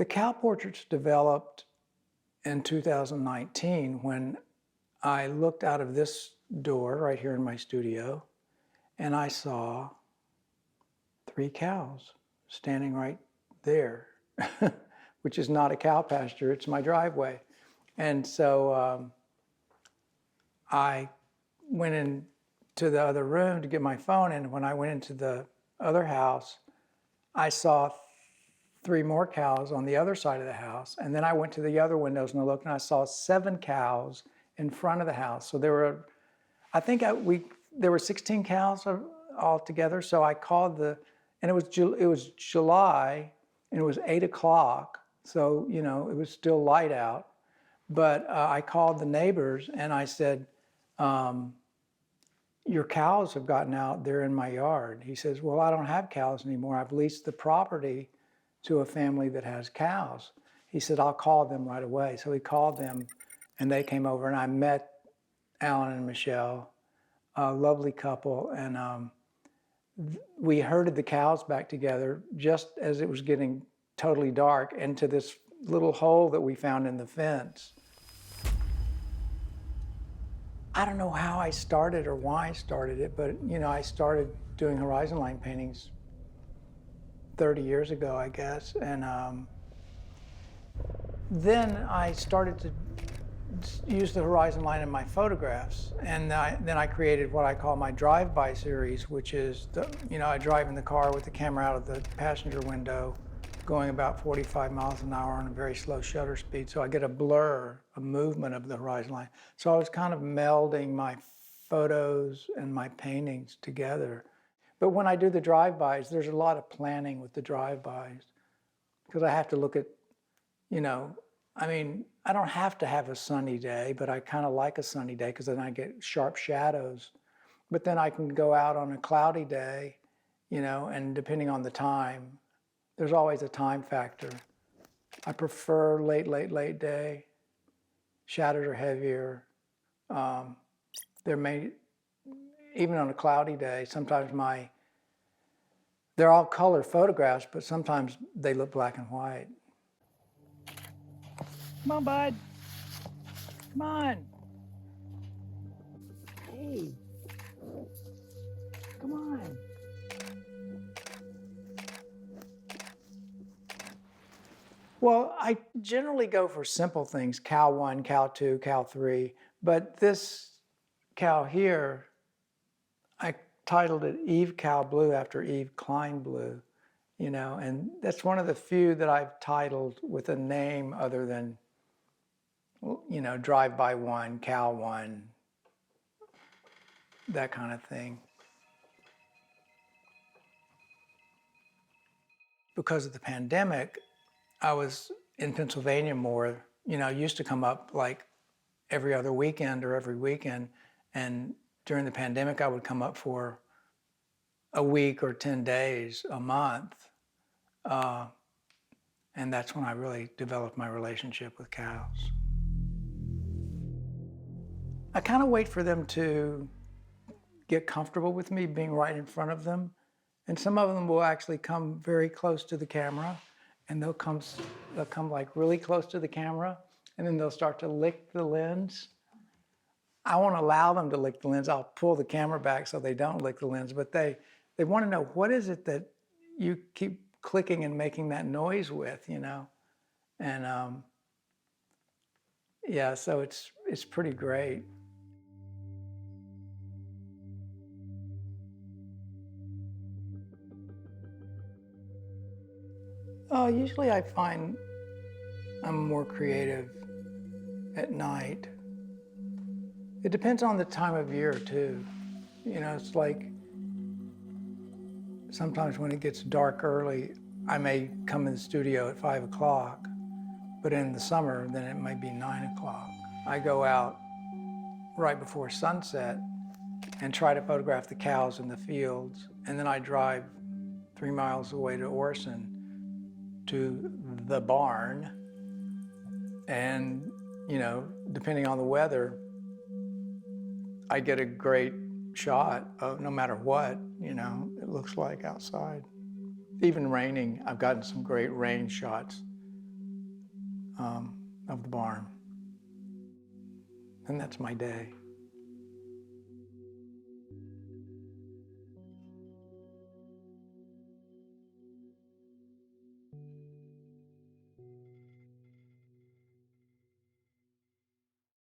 The cow portraits developed in 2019 when I looked out of this door right here in my studio and I saw 3 cows standing right there, which is not a cow pasture, it's my driveway. And so I went into the other room to get my phone, and when I went into the other house, I saw 3 more cows on the other side of the house. And then I went to the other windows and I looked and I saw 7 cows in front of the house. So there were, I think there were 16 cows altogether. So I called and it was July and it was 8 o'clock. So, you know, it was still light out. But I called the neighbors and I said, your cows have gotten out, they're in my yard. He says, well, I don't have cows anymore. I've leased the property to a family that has cows. He said, I'll call them right away. So he called them and they came over and I met Alan and Michelle, a lovely couple. And we herded the cows back together just as it was getting totally dark into this little hole that we found in the fence. I don't know how I started or why I started it, but you know, I started doing horizon line paintings 30 years ago, I guess. And then I started to use the horizon line in my photographs. And then I created what I call my drive-by series, which is, you know, I drive in the car with the camera out of the passenger window, going about 45 miles an hour on a very slow shutter speed. So I get a blur, a movement of the horizon line. So I was kind of melding my photos and my paintings together. But when I do the drive-bys, there's a lot of planning with the drive-bys because I have to look at, you know, I mean, I don't have to have a sunny day, but I kind of like a sunny day because then I get sharp shadows. But then I can go out on a cloudy day, you know, and depending on the time, there's always a time factor. I prefer late day. Shadows are heavier. Even on a cloudy day, sometimes they're all color photographs, but sometimes they look black and white. Come on, bud. Come on. Hey. Come on. Well, I generally go for simple things, cow 1, cow 2, cow 3, but this cow here, I titled it Eve Cow Blue after Eve Klein Blue, you know, and that's one of the few that I've titled with a name other than, you know, Drive By 1, Cow 1, that kind of thing. Because of the pandemic, I was in Pennsylvania more, you know, I used to come up like every other weekend or every weekend. And during the pandemic, I would come up for a week or 10 days, a month. And that's when I really developed my relationship with cows. I kind of wait for them to get comfortable with me being right in front of them. And some of them will actually come very close to the camera. And they'll come like really close to the camera, and then they'll start to lick the lens. I won't allow them to lick the lens. I'll pull the camera back so they don't lick the lens, but they want to know, what is it that you keep clicking and making that noise with, you know? And yeah, so it's pretty great. Usually I find I'm more creative at night. It depends on the time of year too. You know, it's like sometimes when it gets dark early, I may come in the studio at 5 o'clock, but in the summer, then it might be 9 o'clock. I go out right before sunset and try to photograph the cows in the fields, and then I drive 3 miles away to Orson to the barn, and you know, depending on the weather, I get a great shot of no matter what, you know, it looks like outside. Even raining, I've gotten some great rain shots of the barn. And that's my day.